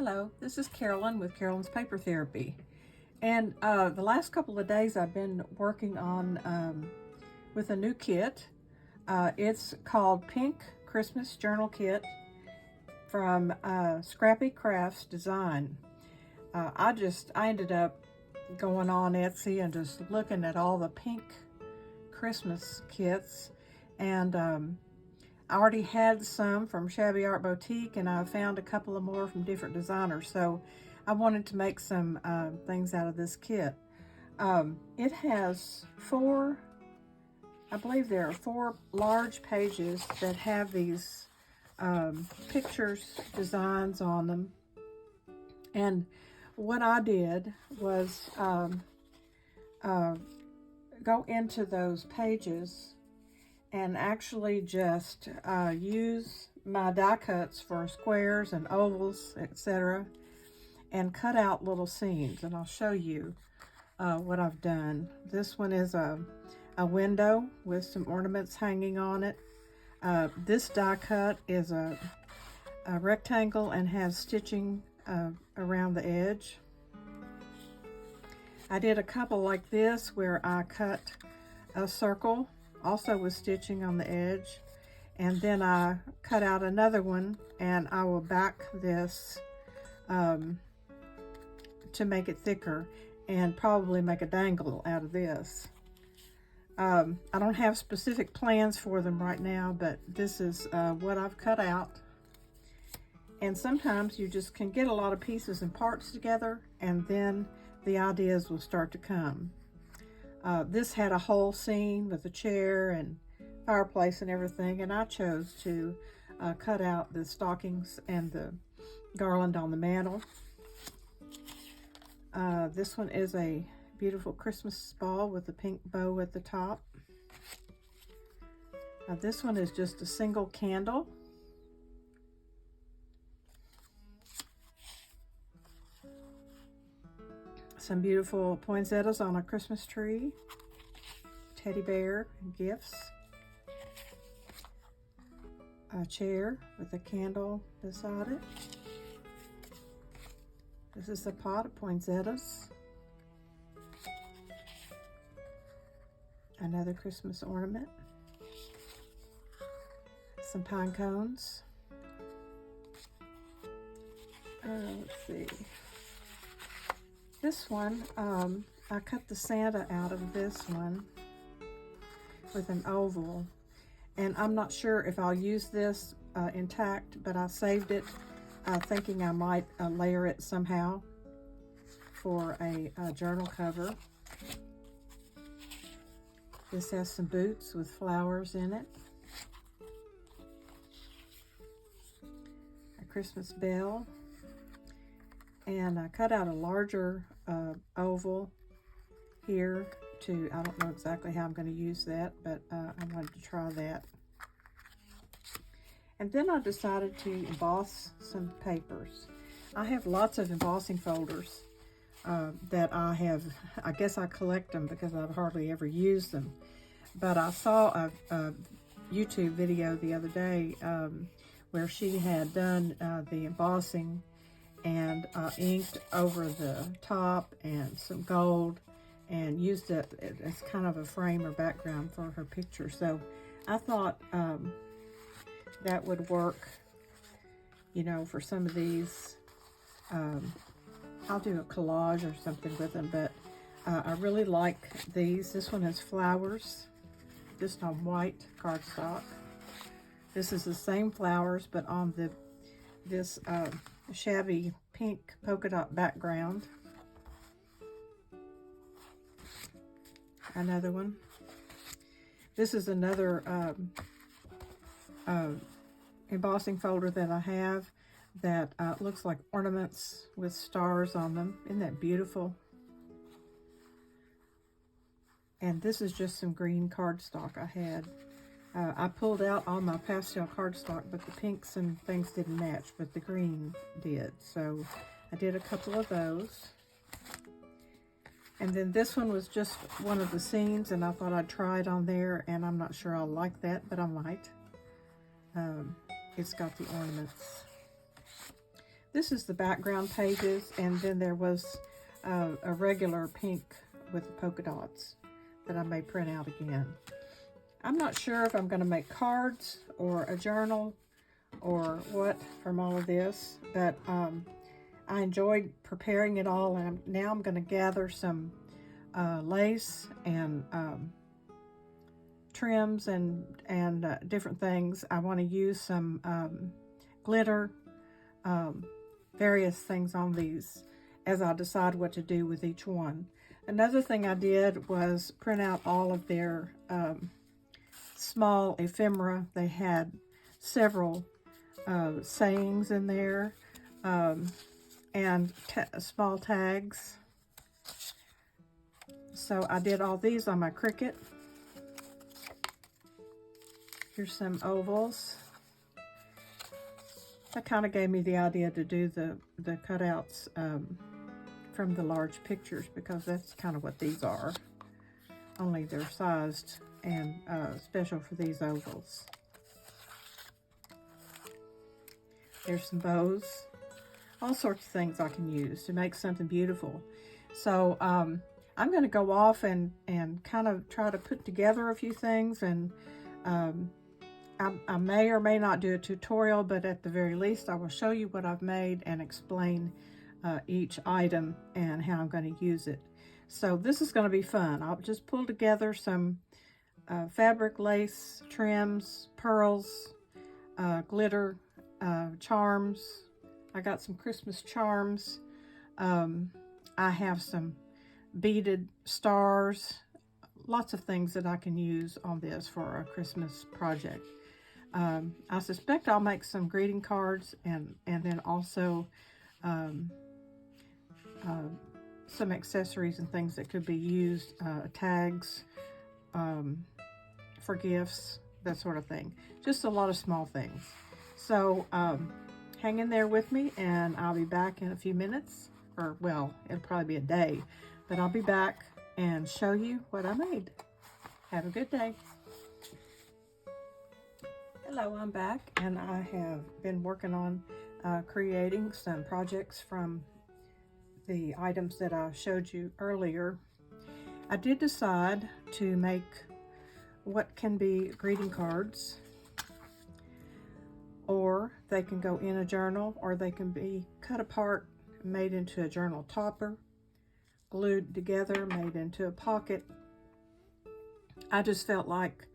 Hello, this is Carolyn with Carolyn's Paper Therapy. And the last couple of days I've been working on with a new kit. It's called Pink Christmas Journal Kit from Scrappy Crafts Design. I ended up going on Etsy and just looking at all the pink Christmas kits, and I already had some from Shabby Art Boutique, and I found a couple of more from different designers. So I wanted to make some things out of this kit. It has I believe there are 4 large pages that have these pictures, designs on them. And what I did was go into those pages and actually just use my die cuts for squares and ovals, etc., and cut out little scenes. And I'll show you what I've done. This one is a window with some ornaments hanging on it. This die cut is a rectangle and has stitching around the edge. I did a couple like this where I cut a circle, also with stitching on the edge, and then I cut out another one, and I will back this to make it thicker and probably make a dangle out of this. I don't have specific plans for them right now, but this is what I've cut out. And sometimes you just can get a lot of pieces and parts together, and then the ideas will start to come. This had a whole scene with a chair and fireplace and everything, and I chose to cut out the stockings and the garland on the mantle. This one is a beautiful Christmas ball with a pink bow at the top. This one is just a single candle. Some beautiful poinsettias on a Christmas tree, teddy bear, gifts, a chair with a candle beside it. This is a pot of poinsettias, another Christmas ornament, some pine cones. Let's see. This one, I cut the Santa out of this one with an oval, and I'm not sure if I'll use this intact, but I saved it thinking I might layer it somehow for a journal cover. This has some boots with flowers in it, a Christmas bell. And I cut out a larger oval here to, I don't know exactly how I'm going to use that, but I wanted to try that. And then I decided to emboss some papers. I have lots of embossing folders that I guess I collect them because I've hardly ever used them. But I saw a YouTube video the other day where she had done the embossing and inked over the top and some gold and used it as kind of a frame or background for her picture. So I thought that would work, you know, for some of these. I'll do a collage or something with them, but I really like these. This one has flowers, just on white cardstock. This is the same flowers, but on this shabby pink polka dot background. Another one. This is another embossing folder that I have that looks like ornaments with stars on them. Isn't that beautiful? And this is just some green cardstock I had. I pulled out all my pastel cardstock, but the pinks and things didn't match, but the green did. So I did a couple of those. And then this one was just one of the scenes, and I thought I'd try it on there, and I'm not sure I'll like that, but I might. It's got the ornaments. This is the background pages, and then there was a regular pink with the polka dots that I may print out again. I'm not sure if I'm going to make cards or a journal or what from all of this, but I enjoyed preparing it all, and now I'm going to gather some lace and trims and different things. I want to use some glitter, various things on these as I decide what to do with each one. Another thing I did was print out all of their small ephemera. They had several sayings in there and small tags. So I did all these on my Cricut. Here's some ovals. That kind of gave me the idea to do the cutouts from the large pictures, because that's kind of what these are. Only they're sized and special for these ovals. There's some bows. All sorts of things I can use to make something beautiful. So I'm going to go off and kind of try to put together a few things, and I may or may not do a tutorial, but at the very least I will show you what I've made and explain each item and how I'm going to use it. So this is going to be fun. I'll just pull together some fabric, lace, trims, pearls, glitter, charms. I got some Christmas charms. I have some beaded stars. Lots of things that I can use on this for a Christmas project. I suspect I'll make some greeting cards and then also some accessories and things that could be used, tags for gifts, that sort of thing. Just a lot of small things. So hang in there with me, and I'll be back in a few minutes, or well, it'll probably be a day, but I'll be back and show you what I made. Have a good day. Hello, I'm back, and I have been working on creating some projects from the items that I showed you earlier. I did decide to make what can be greeting cards, or they can go in a journal, or they can be cut apart, made into a journal topper, glued together, made into a pocket. I just felt like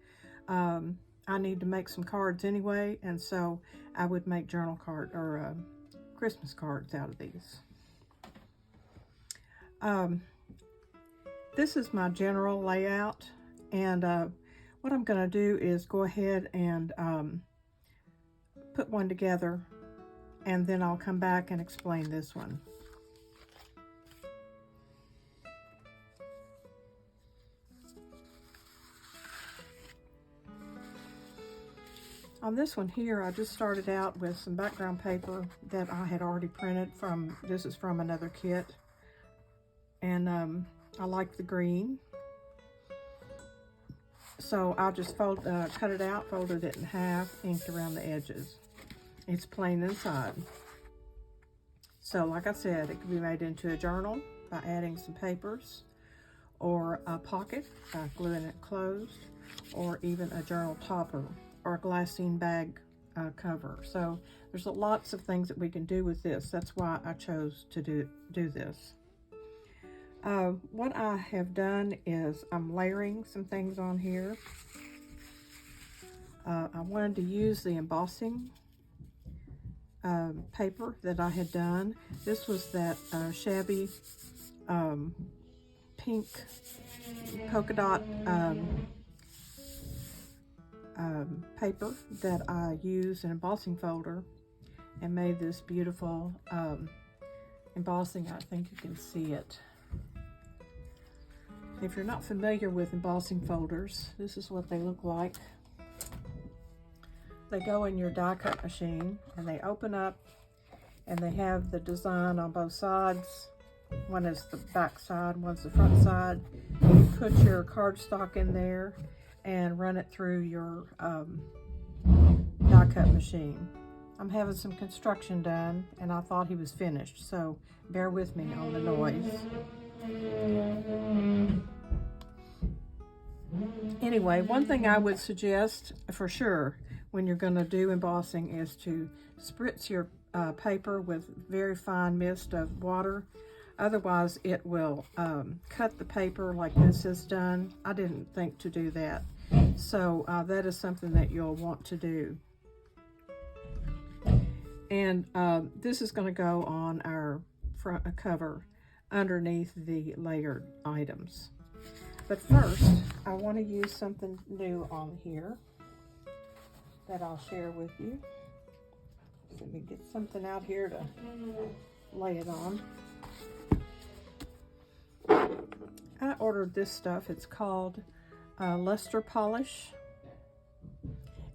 I need to make some cards anyway, and so I would make journal card or Christmas cards out of these. This is my general layout, and what I'm going to do is go ahead and put one together, and then I'll come back and explain this one. On this one here, I just started out with some background paper that I had already printed from, this is from another kit. And I like the green. So I just cut it out, folded it in half, inked around the edges. It's plain inside. So like I said, it can be made into a journal by adding some papers, or a pocket by gluing it closed, or even a journal topper, or a glassine bag cover. So there's lots of things that we can do with this. That's why I chose to do this. What I have done is I'm layering some things on here. I wanted to use the embossing paper that I had done. This was that Shabby pink polka dot paper that I used an embossing folder and made this beautiful embossing. I think you can see it. If you're not familiar with embossing folders, this is what they look like. They go in your die cut machine, and they open up, and they have the design on both sides. One is the back side, one's the front side. You put your cardstock in there and run it through your die cut machine. I'm having some construction done, and I thought he was finished, so bear with me on the noise. Anyway, one thing I would suggest for sure when you're going to do embossing is to spritz your paper with very fine mist of water. Otherwise, it will cut the paper like this is done. I didn't think to do that. So that is something that you'll want to do. And this is going to go on our front cover underneath the layered items. But first, I want to use something new on here that I'll share with you. Let me get something out here to lay it on. I ordered this stuff. It's called luster polish,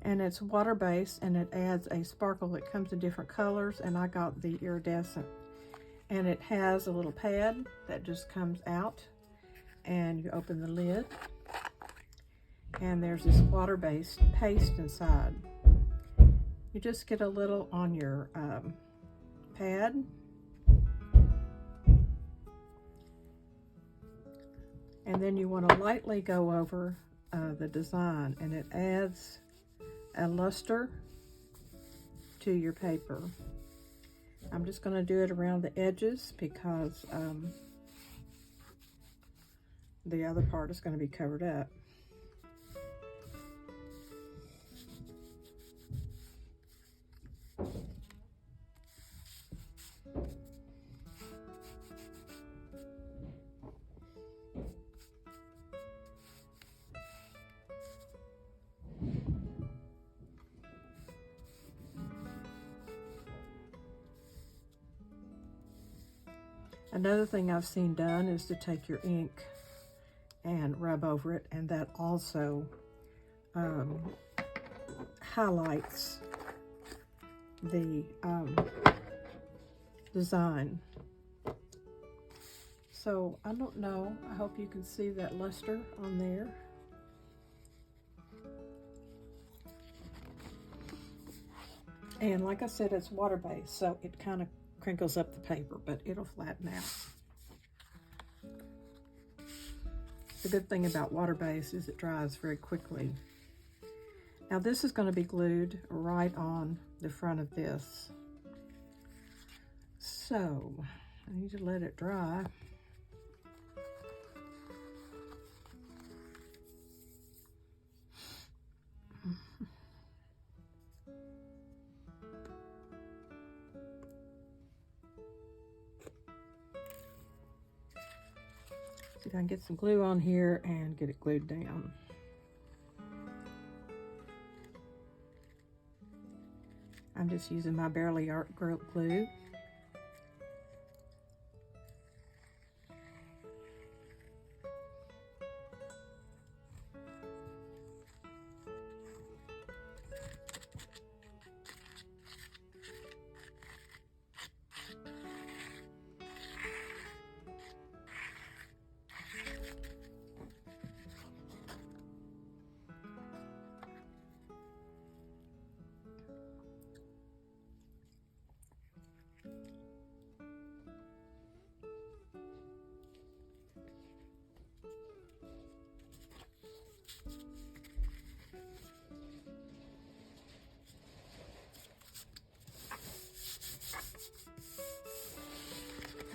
and it's water-based, and it adds a sparkle. It comes in different colors, and I got the iridescent. And it has a little pad that just comes out, and you open the lid, and there's this water-based paste inside. You just get a little on your pad, and then you want to lightly go over the design, and it adds a luster to your paper. I'm just going to do it around the edges because the other part is going to be covered up. Another thing I've seen done is to take your ink and rub over it, and that also highlights the design. So I don't know, I hope you can see that luster on there. And like I said, it's water-based, so it kind of crinkles up the paper, but it'll flatten out. The good thing about water-based is it dries very quickly. Now this is going to be glued right on the front of this. So I need to let it dry. See if I can get some glue on here and get it glued down. I'm just using my Barely Art glue.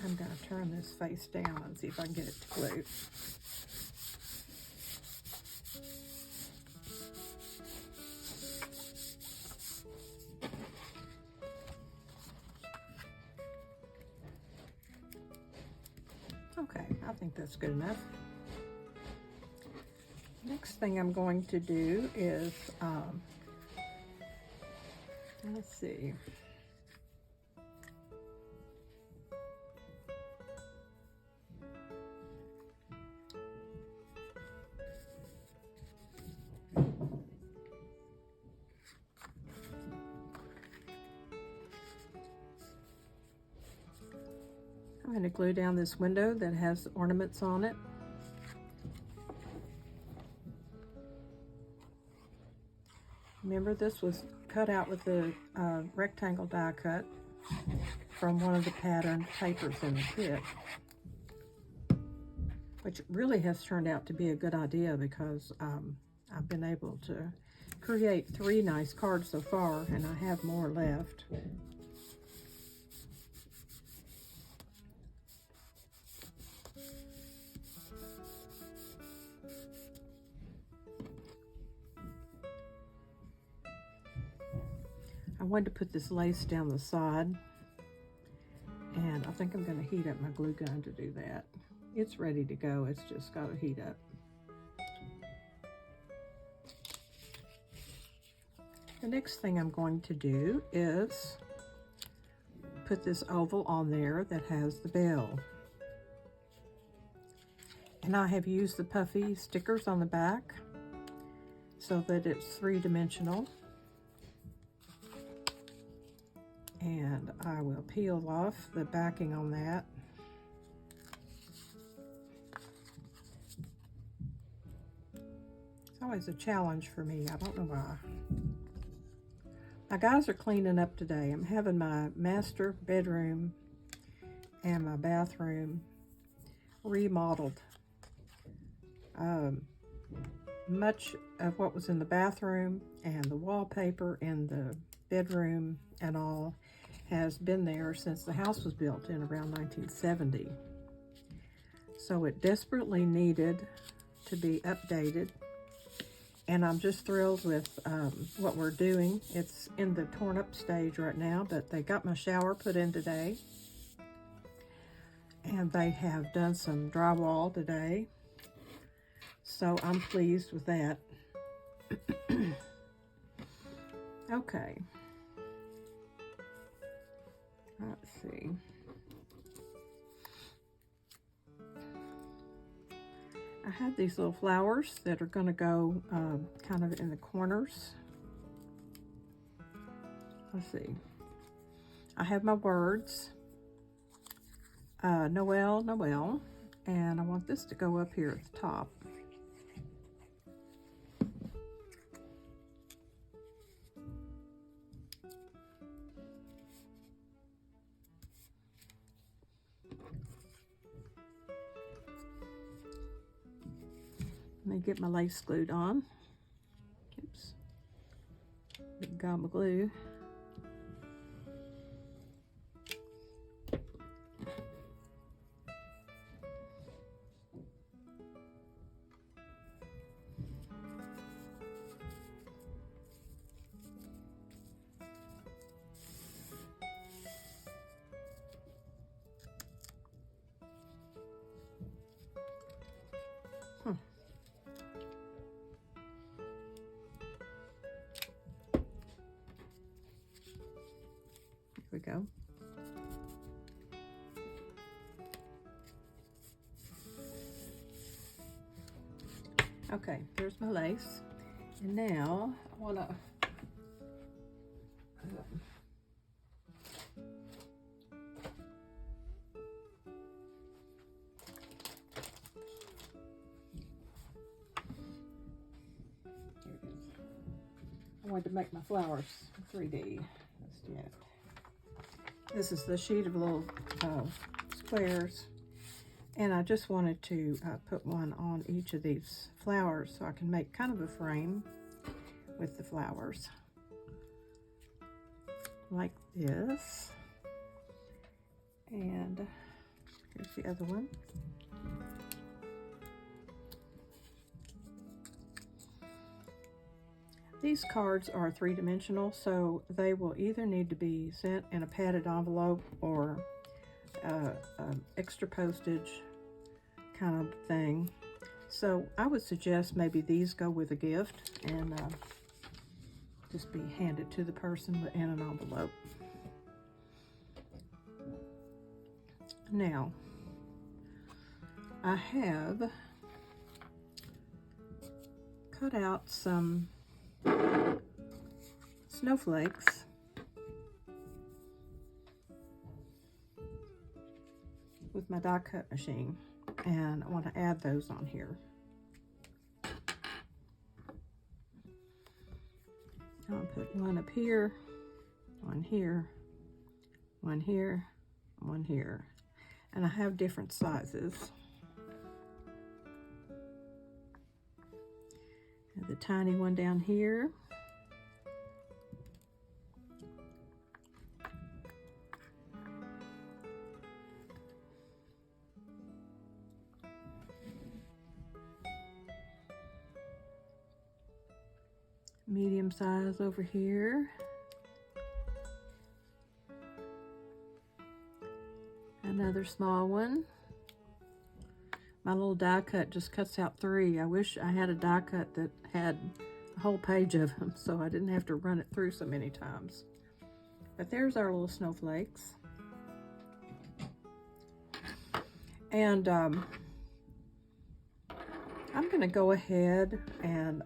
I'm going to turn this face down and see if I can get it to glue. Okay, I think that's good enough. Next thing I'm going to do is, let's see. I'm going to glue down this window that has ornaments on it. Remember, this was cut out with the rectangle die cut from one of the patterned papers in the kit, which really has turned out to be a good idea because I've been able to create 3 nice cards so far, and I have more left. I wanted to put this lace down the side, and I think I'm going to heat up my glue gun to do that. It's ready to go, it's just got to heat up. The next thing I'm going to do is put this oval on there that has the bell. And I have used the puffy stickers on the back so that it's 3-dimensional. And I will peel off the backing on that. It's always a challenge for me, I don't know why. My guys are cleaning up today. I'm having my master bedroom and my bathroom remodeled. Much of what was in the bathroom and the wallpaper in the bedroom and all has been there since the house was built in around 1970. So it desperately needed to be updated. And I'm just thrilled with what we're doing. It's in the torn up stage right now, but they got my shower put in today. And they have done some drywall today. So I'm pleased with that. Okay. Let's see. I have these little flowers that are going to go kind of in the corners. Let's see. I have my words. Noel, Noel. And I want this to go up here at the top. Let me get my lace glued on. Oops. Big gob of glue. We go. Okay, there's my lace. And now I want to I wanted to make my flowers 3D. Let's do it. This is the sheet of little squares, and I just wanted to put one on each of these flowers so I can make kind of a frame with the flowers like this. And here's the other one. These cards are 3-dimensional, so they will either need to be sent in a padded envelope or extra postage kind of thing. So I would suggest maybe these go with a gift and just be handed to the person in an envelope. Now, I have cut out some snowflakes with my die cut machine, and I want to add those on here. I'll put one up here, one here, one here, one here. And I have different sizes. And the tiny one down here. Medium size over here. Another small one. My little die cut just cuts out 3. I wish I had a die cut that had a whole page of them so I didn't have to run it through so many times. But there's our little snowflakes. And I'm going to go ahead and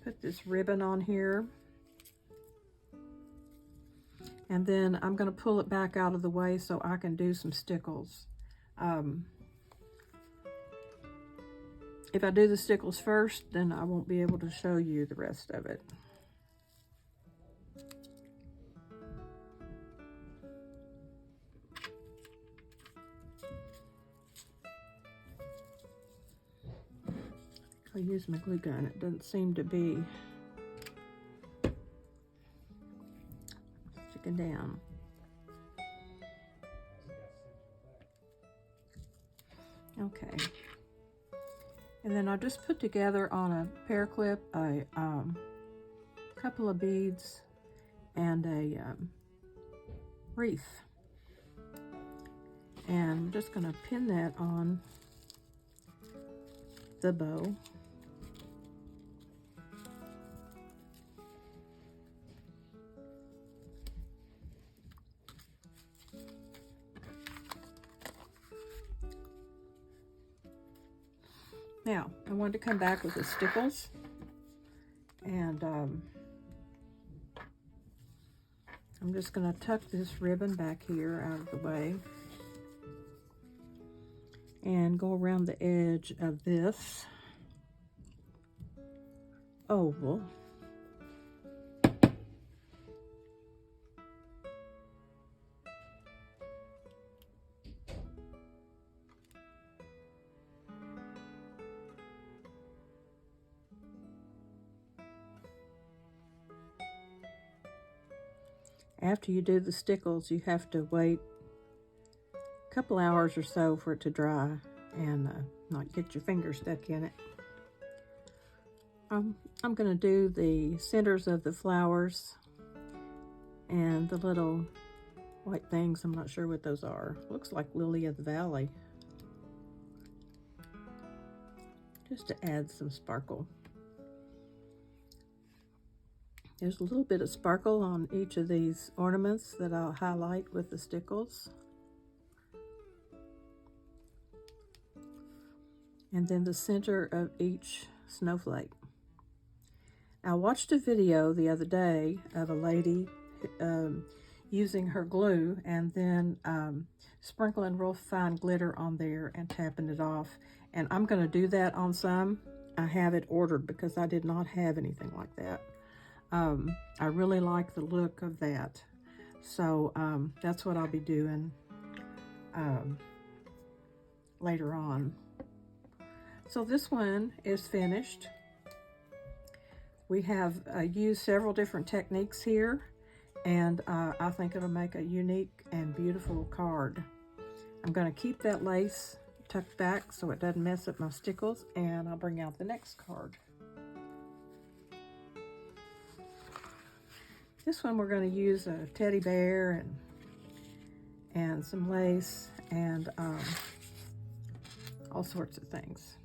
put this ribbon on here. And then I'm going to pull it back out of the way so I can do some stickles. If I do the stickles first, then I won't be able to show you the rest of it. I'll use my glue gun. It doesn't seem to be sticking down. Okay. And then I'll just put together on a pear clip a couple of beads and a wreath. And I'm just going to pin that on the bow. Now, I wanted to come back with the stickles, and I'm just going to tuck this ribbon back here out of the way and go around the edge of this oval. After you do the stickles, you have to wait a couple hours or so for it to dry and not get your fingers stuck in it. I'm going to do the centers of the flowers and the little white things. I'm not sure what those are. Looks like lily of the valley. Just to add some sparkle. There's a little bit of sparkle on each of these ornaments that I'll highlight with the stickles. And then the center of each snowflake. I watched a video the other day of a lady using her glue and then sprinkling real fine glitter on there and tapping it off. And I'm going to do that on some. I have it ordered because I did not have anything like that. I really like the look of that. So that's what I'll be doing later on. So this one is finished. We have used several different techniques here, and I think it'll make a unique and beautiful card. I'm going to keep that lace tucked back so it doesn't mess up my stickles, and I'll bring out the next card. This one we're going to use a teddy bear and some lace and all sorts of things.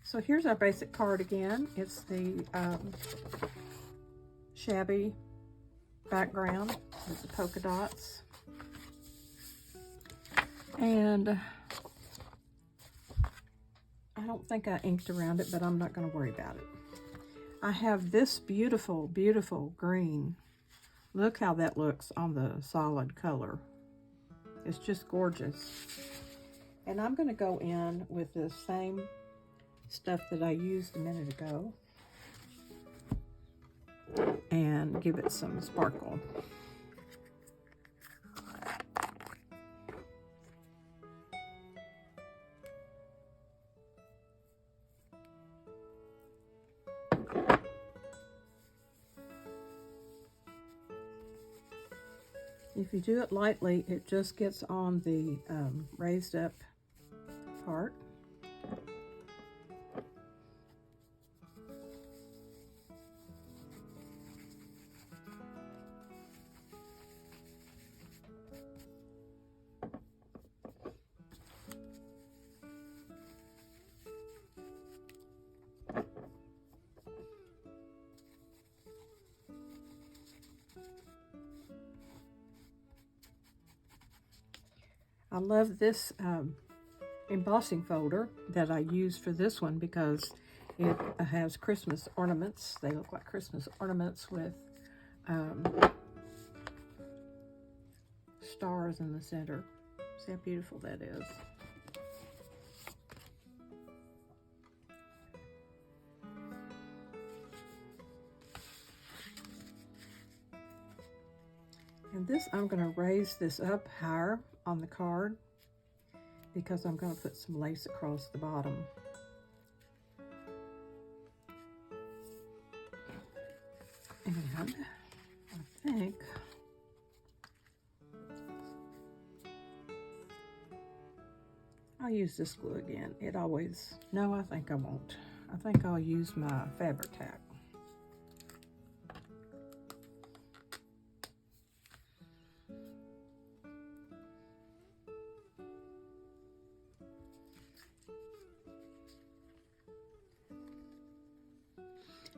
So here's our basic card again. It's the Shabby background with the polka dots. And I don't think I inked around it, but I'm not going to worry about it. I have this beautiful, beautiful green. Look how that looks on the solid color. It's just gorgeous. And I'm going to go in with this same stuff that I used a minute ago and give it some sparkle. If you do it lightly, it just gets on the raised up part. I love this embossing folder that I use for this one because it has Christmas ornaments. They look like Christmas ornaments with stars in the center. See how beautiful that is. And this, I'm going to raise this up higher on the card because I'm going to put some lace across the bottom. And I think I'll use this glue again. It always, no, I think I won't. I think I'll use my Fabri-Tac.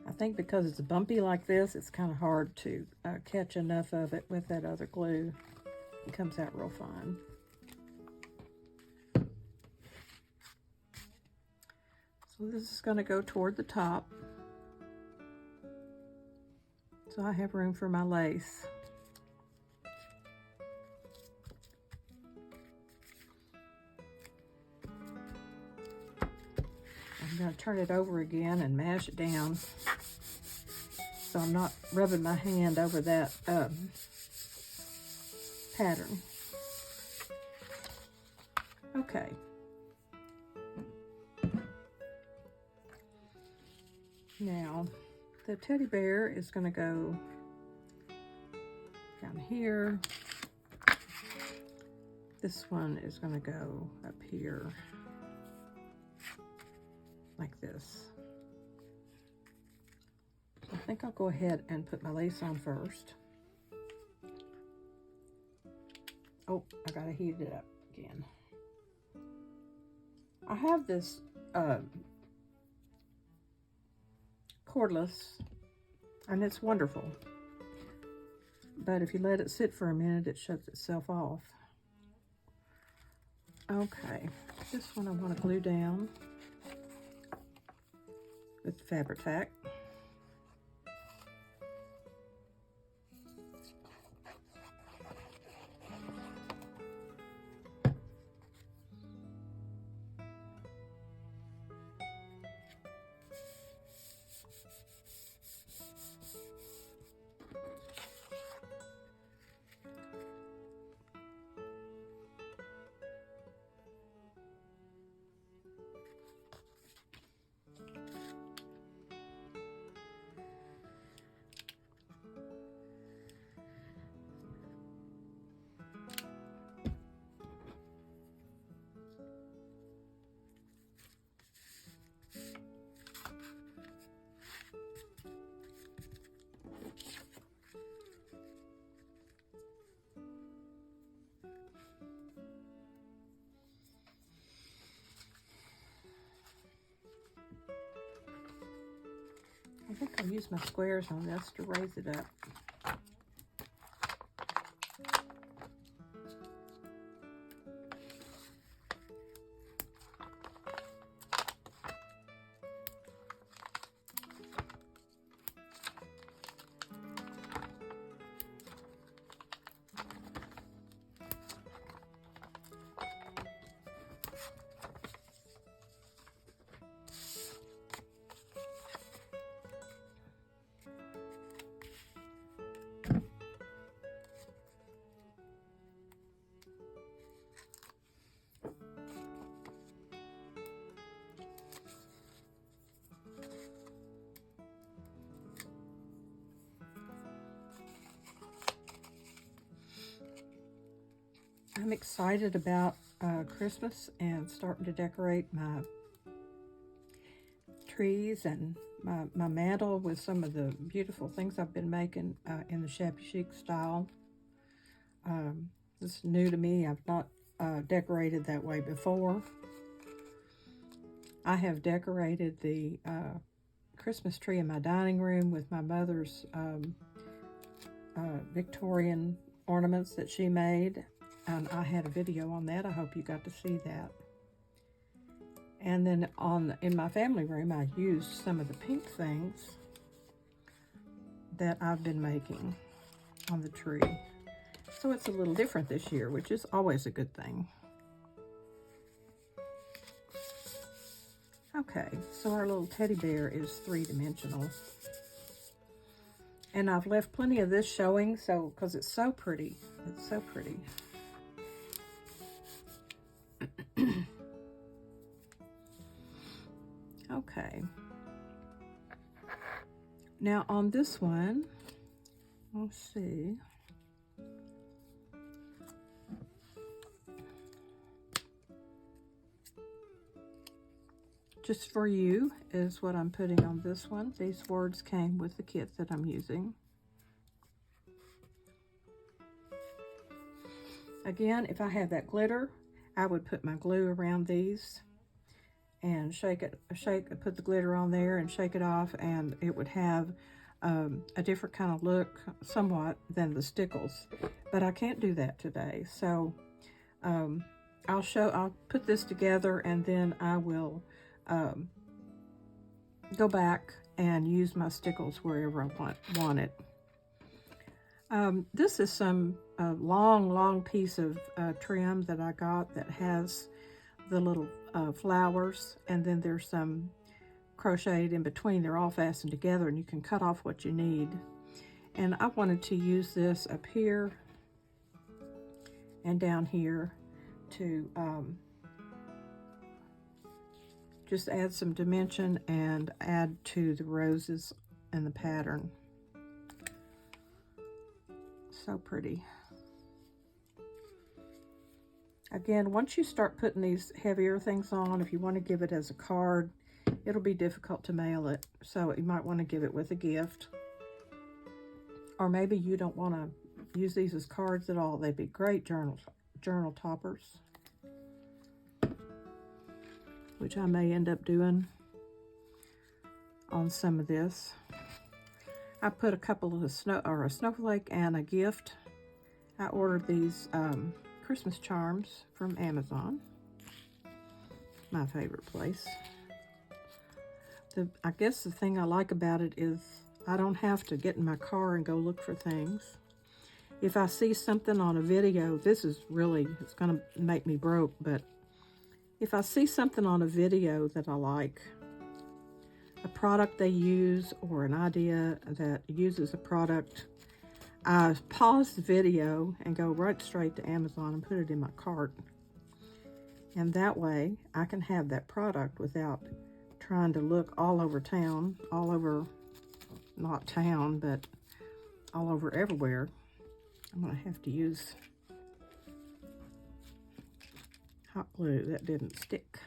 I think because it's bumpy like this, it's kind of hard to catch enough of it with that other glue. It comes out real fine. So this is going to go toward the top. So I have room for my lace. I'm going to turn it over again and mash it down so I'm not rubbing my hand over that pattern. Okay. Now, the teddy bear is going to go down here. This one is going to go up here like this. So I think I'll go ahead and put my lace on first. Oh, I gotta heat it up again. I have this cordless, and it's wonderful. But if you let it sit for a minute, it shuts itself off. Okay, this one I want to glue down with Fabri-Tac. I think I'll use my squares on this to raise it up. I'm excited about Christmas and starting to decorate my trees and my mantle with some of the beautiful things I've been making in the shabby chic style. This is new to me. I've not decorated that way before. I have decorated the Christmas tree in my dining room with my mother's Victorian ornaments that she made, and I had a video on that. I hope you got to see that. And then in my family room, I used some of the pink things that I've been making on the tree. So it's a little different this year, which is always a good thing. Okay, so our little teddy bear is three-dimensional. And I've left plenty of this showing, so because it's so pretty. It's so pretty. Okay. Now on this one, let's see. Just for you is what I'm putting on this one. These words came with the kit that I'm using. Again, if I had that glitter, I would put my glue around these and put the glitter on there and shake it off, and it would have a different kind of look somewhat than the stickles. But I can't do that today. So I'll put this together, and then I will go back and use my stickles wherever I want it. This is some long piece of trim that I got that has the little flowers, and then there's some crocheted in between. They're all fastened together, and you can cut off what you need. And I wanted to use this up here and down here to just add some dimension and add to the roses and the pattern. So pretty. Again, once you start putting these heavier things on, if you want to give it as a card, it'll be difficult to mail it. So you might want to give it with a gift. Or maybe you don't want to use these as cards at all. They'd be great journal toppers, which I may end up doing on some of this. I put a couple of a snowflake and a gift. I ordered these Christmas charms from Amazon, my favorite place. I guess the thing I like about it is I don't have to get in my car and go look for things. If I see something on a video, it's going to make me broke, but if I see something on a video that I like, a product they use or an idea that uses a product, I pause the video and go right straight to Amazon and put it in my cart. And that way I can have that product without trying to look all over town, not town, but all over everywhere. I'm going to have to use hot glue. That didn't stick.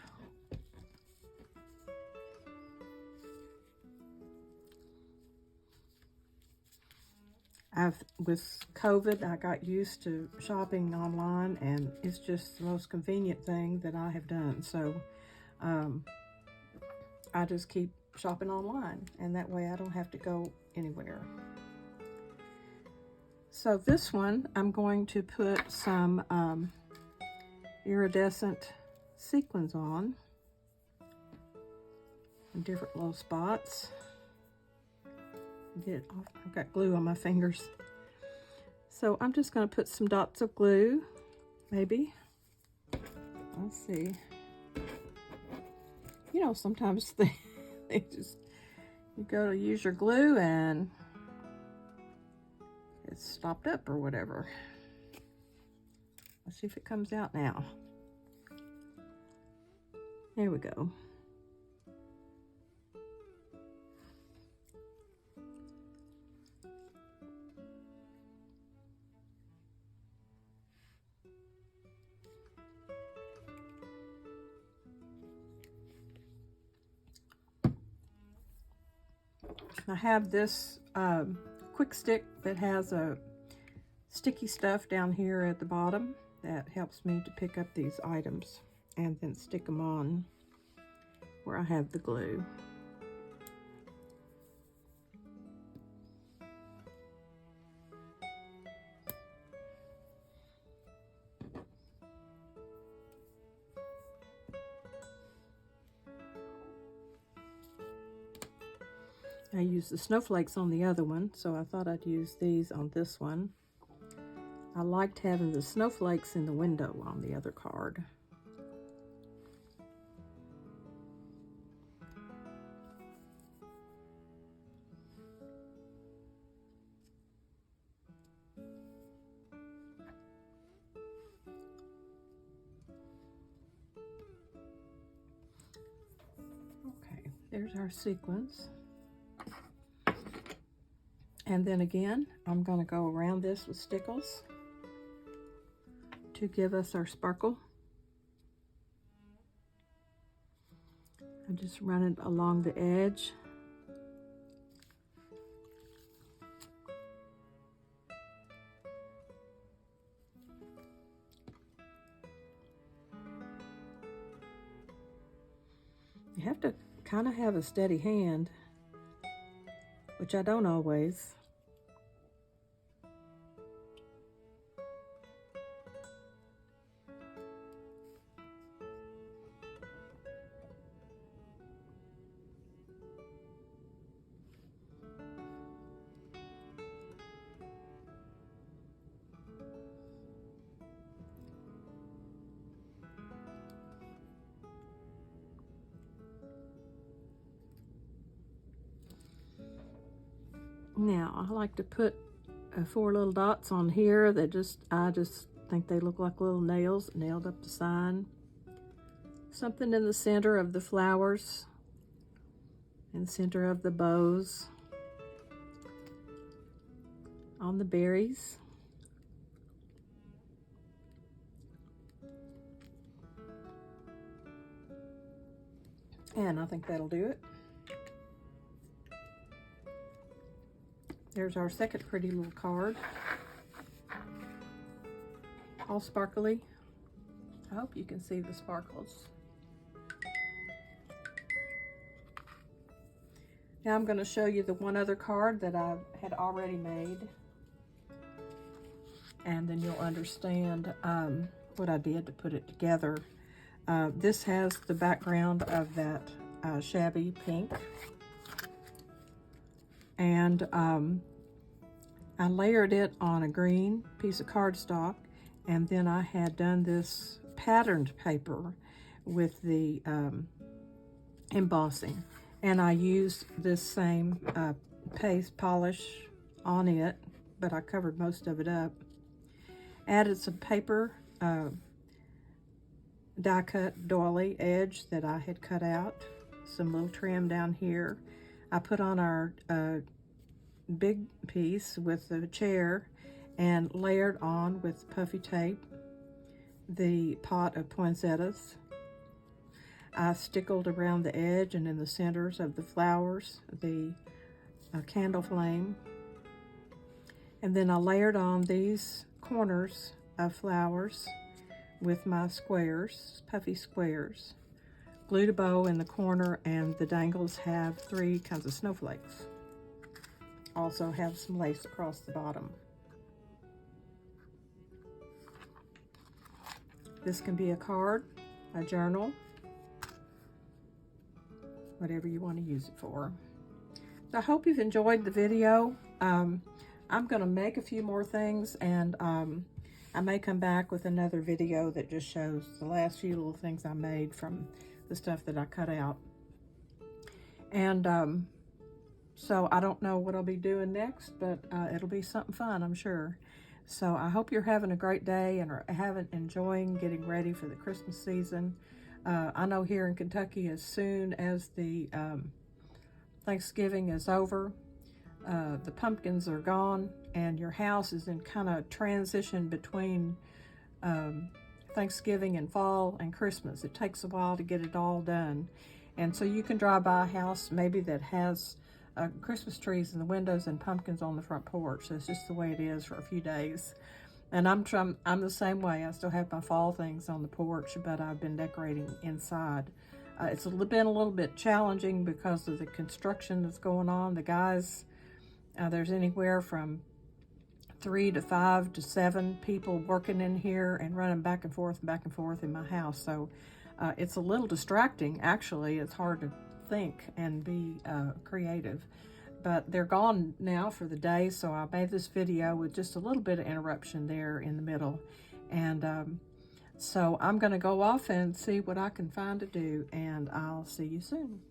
With COVID, I got used to shopping online, and it's just the most convenient thing that I have done. So I just keep shopping online, and that way I don't have to go anywhere. So this one, I'm going to put some iridescent sequins on in different little spots. Get it off. I've got glue on my fingers. So I'm just going to put some dots of glue, maybe. Let's see. You know, sometimes they you go to use your glue and it's stopped up or whatever. Let's see if it comes out now. There we go. I have this quick stick that has a sticky stuff down here at the bottom that helps me to pick up these items and then stick them on where I have the glue. I used the snowflakes on the other one, so I thought I'd use these on this one. I liked having the snowflakes in the window on the other card. Okay, there's our sequence. And then again, I'm going to go around this with stickles to give us our sparkle. I just run it along the edge. You have to kind of have a steady hand, which I don't always. Now, I like to put 4 little dots on here that I just think they look like little nails nailed up the sign. Something in the center of the flowers, in the center of the bows, on the berries. And I think that'll do it. There's our second pretty little card. All sparkly. I hope you can see the sparkles. Now I'm going to show you the one other card that I had already made. And then you'll understand what I did to put it together. This has the background of that shabby pink. And I layered it on a green piece of cardstock, and then I had done this patterned paper with the embossing, and I used this same paste polish on it, but I covered most of it up. Added some paper die cut doily edge that I had cut out, some little trim down here. I put on our big piece with the chair and layered on with puffy tape the pot of poinsettias. I stickled around the edge and in the centers of the flowers the candle flame, and then I layered on these corners of flowers with my squares, puffy squares. Glued a bow in the corner, and the dangles have 3 kinds of snowflakes. Also have some lace across the bottom. This can be a card, a journal, whatever you want to use it for. So I hope you've enjoyed the video. I'm going to make a few more things, and I may come back with another video that just shows the last few little things I made from the stuff that I cut out. And so I don't know what I'll be doing next, but it'll be something fun, I'm sure. So I hope you're having a great day and are enjoying getting ready for the Christmas season. I know here in Kentucky, as soon as the Thanksgiving is over, the pumpkins are gone, and your house is in kind of transition between Thanksgiving and fall and Christmas. It takes a while to get it all done. And so you can drive by a house maybe that has Christmas trees in the windows and pumpkins on the front porch. That's just the way it is for a few days. And I'm the same way. I still have my fall things on the porch, but I've been decorating inside. It's been a little bit challenging because of the construction that's going on. The guys, there's anywhere from 3 to 5 to 7 people working in here and running back and forth in my house. So it's a little distracting, actually. It's hard to think and be creative. But they're gone now for the day, so I made this video with just a little bit of interruption there in the middle. And so I'm going to go off and see what I can find to do, and I'll see you soon.